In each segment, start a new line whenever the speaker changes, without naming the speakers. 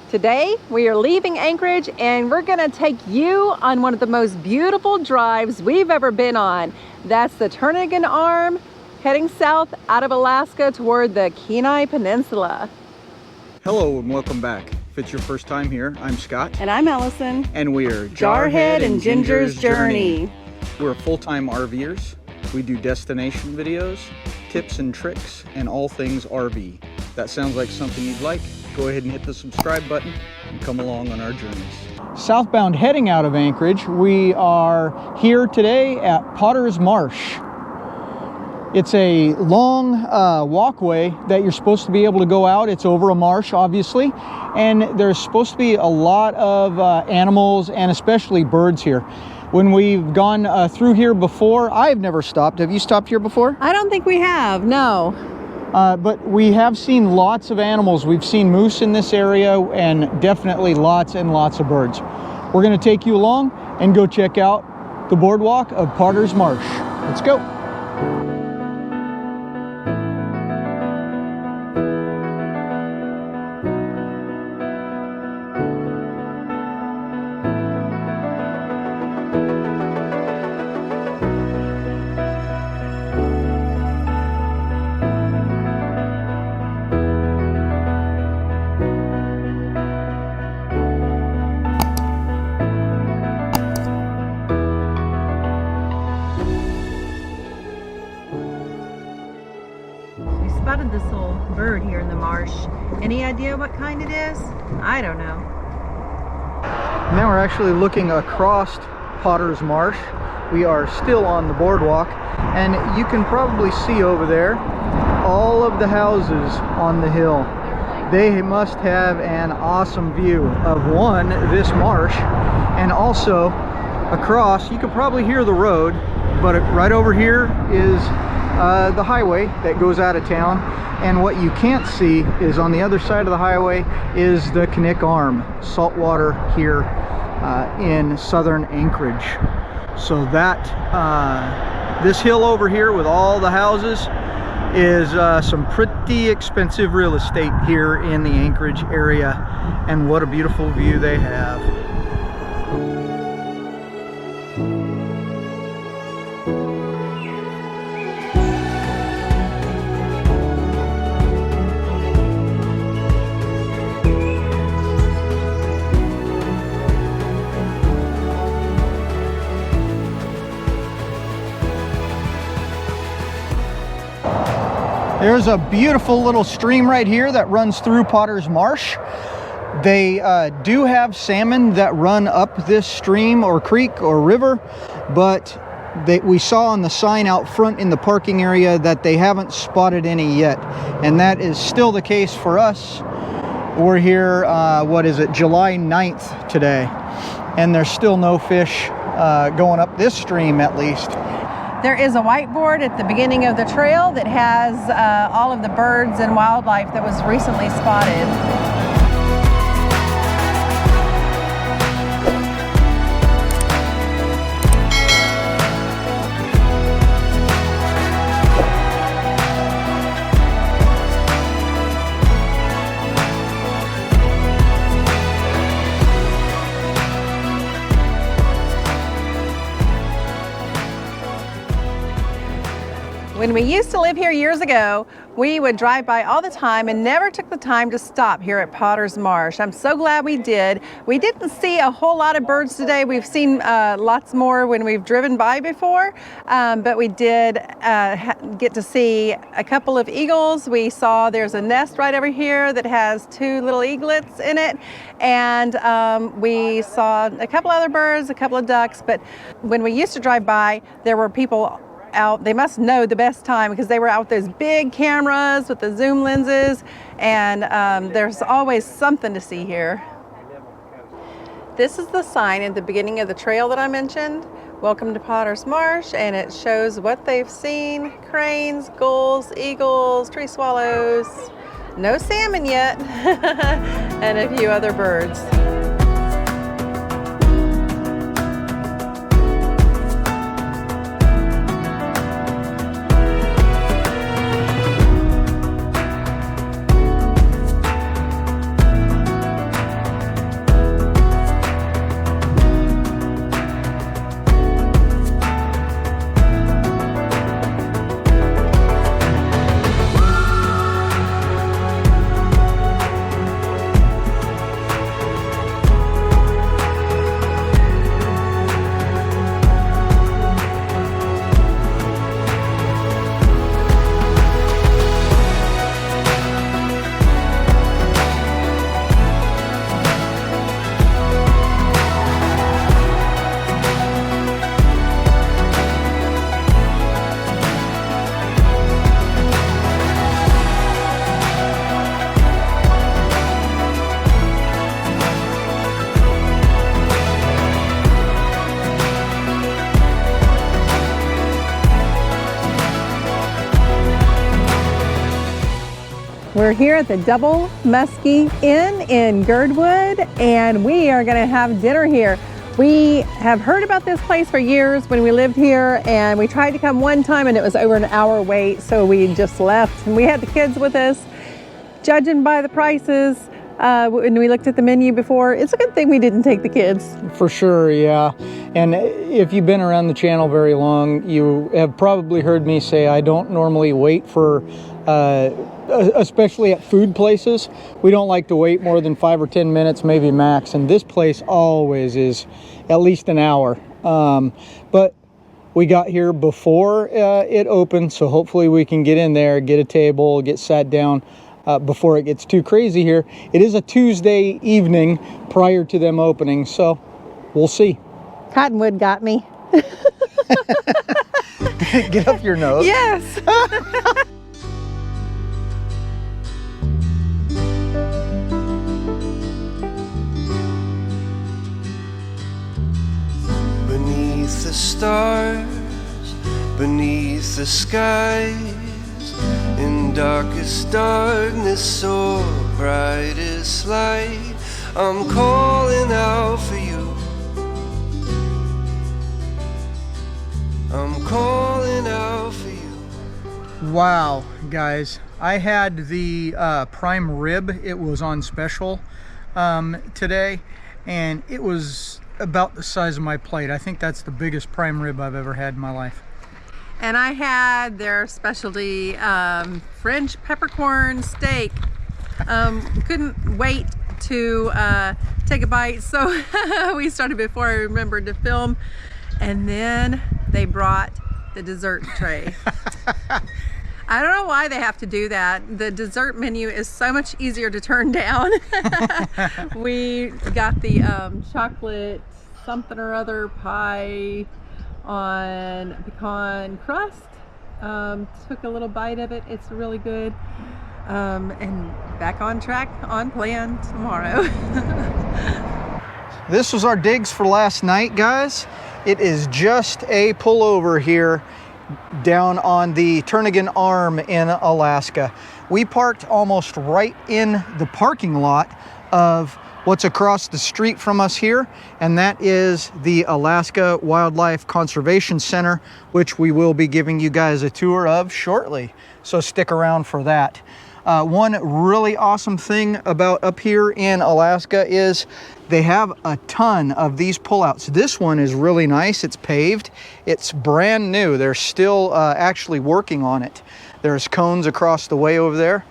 Today, we are leaving Anchorage and we're gonna take you on one of the most beautiful drives we've ever been on. That's the Turnagain Arm, heading south out of Alaska toward the Kenai Peninsula.
Hello and welcome back. If it's your first time here, I'm Scott.
And I'm Allison.
And we are
Jarhead and Ginger's Journey.
We're full-time RVers. We do destination videos, tips and tricks, and all things RV. That sounds like something you'd like. Go ahead and hit the subscribe button and come along on our journeys. Southbound heading out of Anchorage, we are here today at Potter's Marsh. It's a long walkway that you're supposed to be able to go out. It's over a marsh, obviously, and there's supposed to be a lot of animals and especially birds here. When we've gone through here before, I've never stopped. Have you stopped here before?
I don't think we have, no.
But we have seen lots of animals. We've seen moose in this area and definitely lots and lots of birds. We're going to take you along and go check out the boardwalk of Potter's Marsh. Let's go.
Spotted this little bird here in the marsh. Any idea what kind it is? I don't know.
Now we're actually looking across Potter's Marsh. We are still on the boardwalk, and you can probably see over there all of the houses on the hill. They must have an awesome view of one, this marsh, and also across, you can probably hear the road, but right over here is the highway that goes out of town, and what you can't see is on the other side of the highway is the Kenai Arm, saltwater here in southern Anchorage. So that this hill over here with all the houses is some pretty expensive real estate here in the Anchorage area, and what a beautiful view they have. There's a beautiful little stream right here that runs through Potter's Marsh. They do have salmon that run up this stream or creek or river, but we saw on the sign out front in the parking area that they haven't spotted any yet. And that is still the case for us. We're here, what is it, July 9th today. And there's still no fish going up this stream at least.
There is a whiteboard at the beginning of the trail that has all of the birds and wildlife that was recently spotted. When we used to live here years ago, we would drive by all the time and never took the time to stop here at Potter's Marsh. I'm so glad we did. We didn't see a whole lot of birds today. We've seen lots more when we've driven by before, but we did get to see a couple of eagles. We saw there's a nest right over here that has 2 little eaglets in it, and we saw a couple other birds, a couple of ducks, but when we used to drive by, there were people out. They must know the best time because they were out with those big cameras with the zoom lenses, and there's always something to see here. This is the sign at the beginning of the trail that I mentioned. Welcome to Potter's Marsh, and it shows what they've seen: cranes, gulls, eagles, tree swallows, no salmon yet, and a few other birds. We're here at the Double Musky Inn in Girdwood, and we are going to have dinner here. We have heard about this place for years when we lived here, and we tried to come one time and it was over an hour wait, so we just left. And we had the kids with us. Judging by the prices, when we looked at the menu before, it's a good thing we didn't take the kids.
For sure, yeah. And if you've been around the channel very long, you have probably heard me say I don't normally wait for especially at food places. We don't like to wait more than 5 or 10 minutes, maybe max. And this place always is at least an hour. But we got here before it opened, so hopefully we can get in there, get a table, get sat down before it gets too crazy here. It is a Tuesday evening prior to them opening, so we'll see.
Cottonwood got me.
Get up your nose.
Yes.
Beneath the stars, beneath the skies, in darkest darkness, so brightest light, I'm calling out for you. I'm calling out for you.
Wow, guys, I had the prime rib. It was on special today, and it was about the size of my plate. I think that's the biggest prime rib I've ever had in my life.
And I had their specialty French peppercorn steak. Couldn't wait to take a bite, so we started before I remembered to film. And then they brought the dessert tray. I don't know why they have to do that. The dessert menu is so much easier to turn down. We got the chocolate something or other pie on pecan crust. Took a little bite of it. It's really good. And back on track, on plan tomorrow.
This was our digs for last night, guys. It is just a pullover here down on the Turnagain Arm in Alaska. We parked almost right in the parking lot of what's across the street from us here, and that is the Alaska Wildlife Conservation Center, which we will be giving you guys a tour of shortly. So stick around for that. One really awesome thing about up here in Alaska is they have a ton of these pullouts. This one is really nice. It's paved. It's brand new. They're still actually working on it. There's cones across the way over there.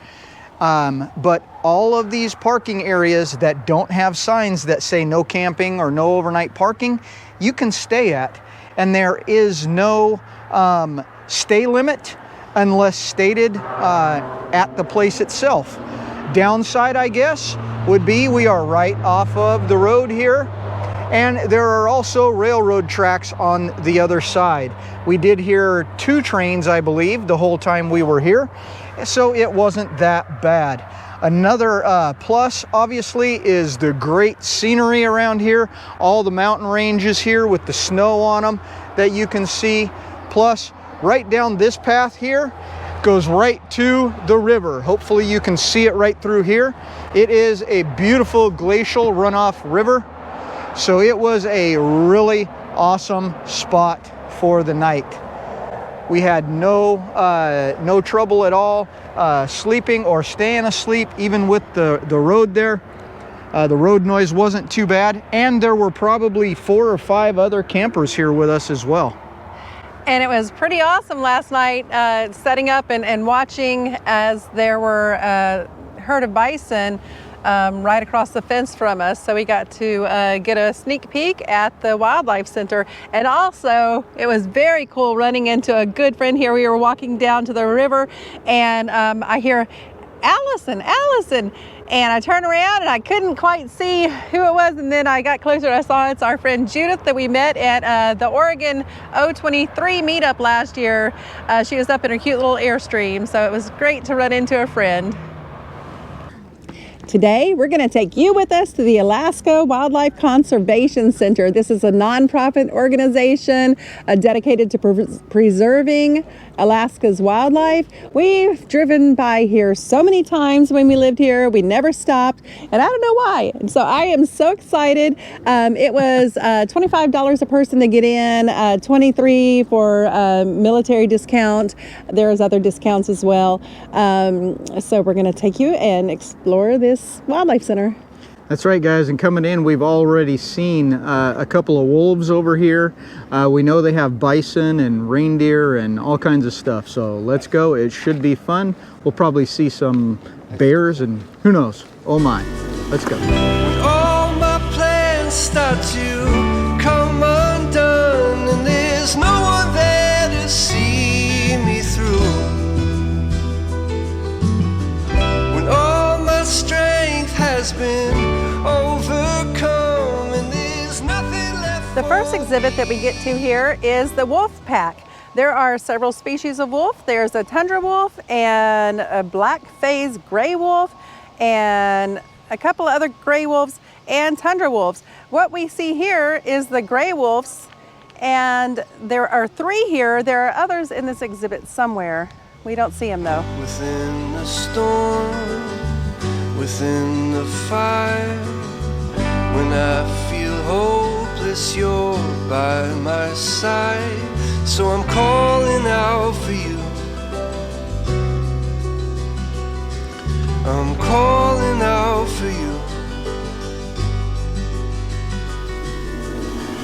But all of these parking areas that don't have signs that say no camping or no overnight parking, you can stay at. And there is no stay limit unless stated at the place itself. Downside, I guess, would be we are right off of the road here, and there are also railroad tracks on the other side. We did hear 2 trains, I believe, the whole time we were here, so it wasn't that bad. Another plus, obviously, is the great scenery around here. All the mountain ranges here with the snow on them that you can see. Plus, right down this path here goes right to the river. Hopefully you can see it right through here. It is a beautiful glacial runoff river. So it was a really awesome spot for the night. We had no trouble at all sleeping or staying asleep, even with the road there. The road noise wasn't too bad, and there were probably 4 or 5 other campers here with us as well.
And it was pretty awesome last night, setting up and watching as there were a herd of bison right across the fence from us. So we got to get a sneak peek at the Wildlife Center. And also, it was very cool running into a good friend here. We were walking down to the river, and I hear, Allison, Allison. And I turned around and I couldn't quite see who it was, and then I got closer and I saw it's our friend Judith that we met at the Oregon O23 meetup last year. She was up in her cute little Airstream, so it was great to run into a friend. Today, we're going to take you with us to the Alaska Wildlife Conservation Center. This is a nonprofit organization dedicated to preserving Alaska's wildlife. We've driven by here so many times when we lived here. We never stopped, and I don't know why. And so I am so excited. It was $25 a person to get in, $23 for military discount. There's other discounts as well. So we're going to take you and explore this wildlife center.
That's right, guys, and coming in, we've already seen a couple of wolves over here. We know they have bison and reindeer and all kinds of stuff, so let's go. It should be fun. We'll probably see some bears and who knows. Oh my, let's go.
All my plans start to come undone, and there's no one there to see me through. When all my strength has been overcome, and there's nothing left.
The first exhibit that we get to here is the wolf pack. There are several species of wolf. There's a tundra wolf and a black-phase gray wolf and a couple of other gray wolves and tundra wolves. What we see here is the gray wolves, and there are 3 here. There are others in this exhibit somewhere. We don't see them though.
Within the storm, within the fire, when I feel hopeless, you're by my side. So I'm calling out for you. I'm calling out for you.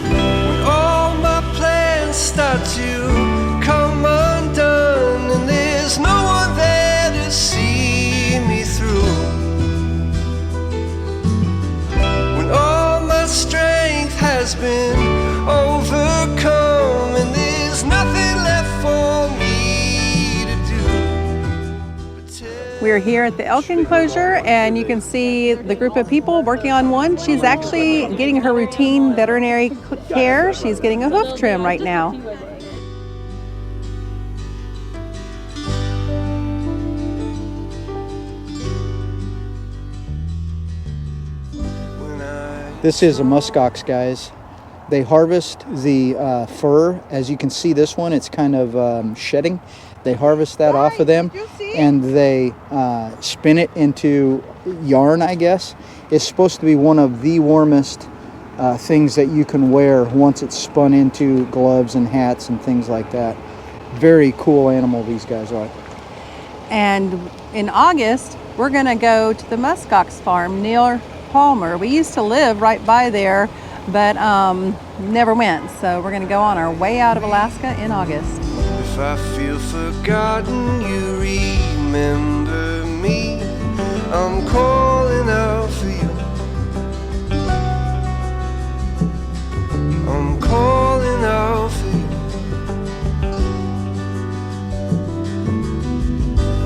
When all my plans start to come undone, and there's no one there to see me through. When all my strength has been overcome, and there's nothing left for me to do.
We're here at the elk enclosure, and you can see the group of people working on one. She's actually getting her routine veterinary care. She's getting a hoof trim right now.
This is a muskox, guys. They harvest the fur. As you can see, this one, it's kind of shedding. They harvest that off of them, and they spin it into yarn, I guess. It's supposed to be one of the warmest things that you can wear once it's spun into gloves and hats and things like that. Very cool animal these guys are.
And in August, we're going to go to the muskox farm near Palmer. We used to live right by there, but never went. So we're going to go on our way out of Alaska in August.
If I feel forgotten, you remember me. I'm calling out for you. I'm calling out for you.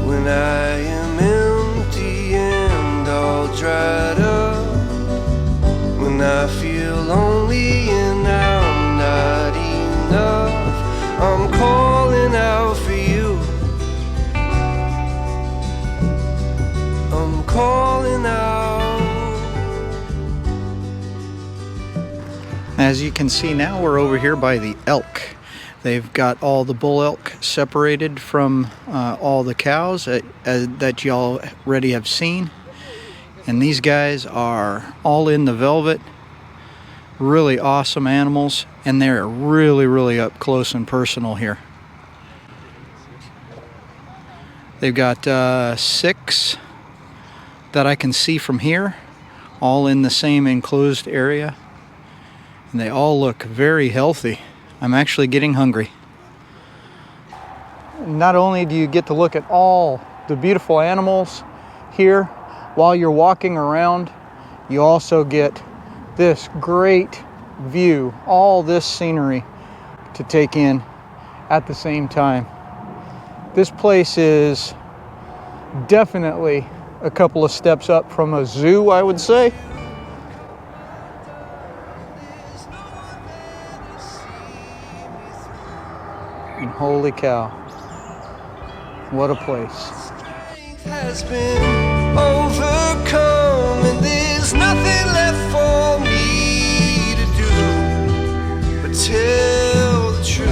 When I am empty and all dried up, when I feel lonely and I'm not enough, I'm calling out for you. I'm calling out.
As you can see now, we're over here by the elk. They've got all the bull elk separated from all the cows that y'all already have seen. And these guys are all in the velvet. Really awesome animals, and they're really up close and personal here. They've got 6 that I can see from here, all in the same enclosed area, and they all look very healthy. I'm actually getting hungry. Not only do you get to look at all the beautiful animals here while you're walking around, you also get this great view, all this scenery to take in at the same time. This place is definitely a couple of steps up from a zoo, I would say. And holy cow, what a place.
Has been overcome, and there's nothing left for me to do but tell the truth.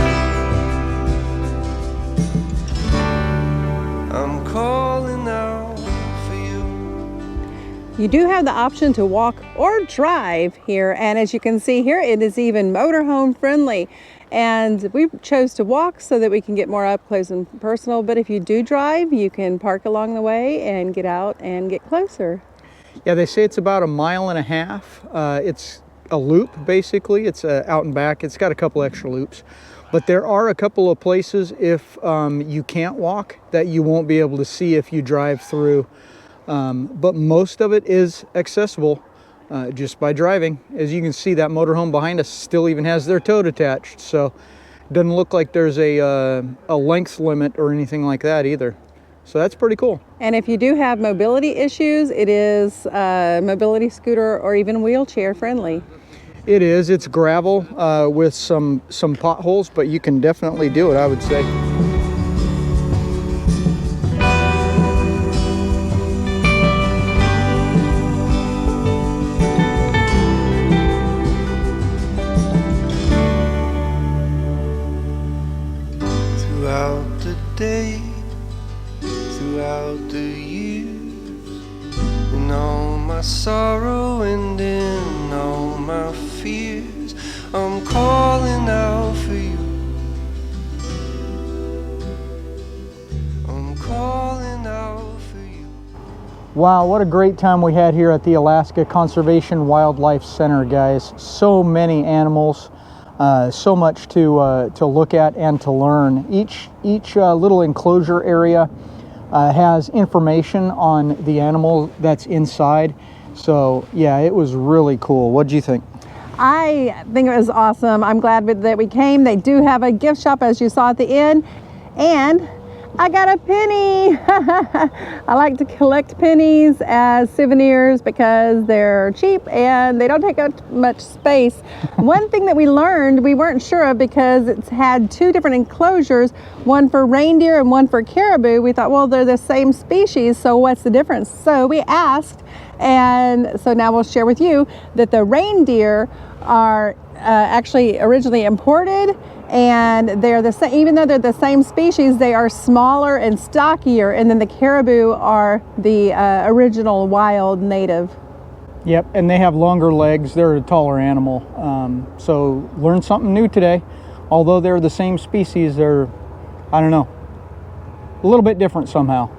You do have the option to walk or drive here, and as you can see here, it is even motorhome friendly. And we chose to walk so that we can get more up close and personal, but if you do drive, you can park along the way and get out and get closer.
Yeah, they say it's about 1.5 miles. It's a loop, basically. It's out and back. It's got a couple extra loops. But there are a couple of places, if you can't walk, that you won't be able to see if you drive through. But most of it is accessible just by driving. As you can see, that motorhome behind us still even has their tow attached. So it doesn't look like there's a length limit or anything like that either. So that's pretty cool.
And if you do have mobility issues, it is mobility scooter or even wheelchair friendly.
It is. It's gravel with some potholes, but you can definitely do it, I would say.
Throughout the day, throughout the years, in all my sorrow and in all my fears, I'm calling out for you. I'm calling out for you.
Wow, what a great time we had here at the Alaska Conservation Wildlife Center, guys. So many animals. So much to look at and to learn. Each little enclosure area has information on the animal that's inside. So yeah, it was really cool. What did you think?
I think it was awesome. I'm glad that we came. They do have a gift shop, as you saw at the end, and I got a penny. I like to collect pennies as souvenirs because they're cheap and they don't take up much space. One thing that we learned, we weren't sure of because it's had two different enclosures, one for reindeer and one for caribou. We thought, well, they're the same species, so what's the difference? So we asked, and so now we'll share with you that the reindeer are actually originally imported, and they're the same. Even though they're the same species, they are smaller and stockier, and then the caribou are the original wild native.
Yep, and they have longer legs. They're a taller animal. So learned something new today. Although they're the same species, they're, I don't know, a little bit different somehow.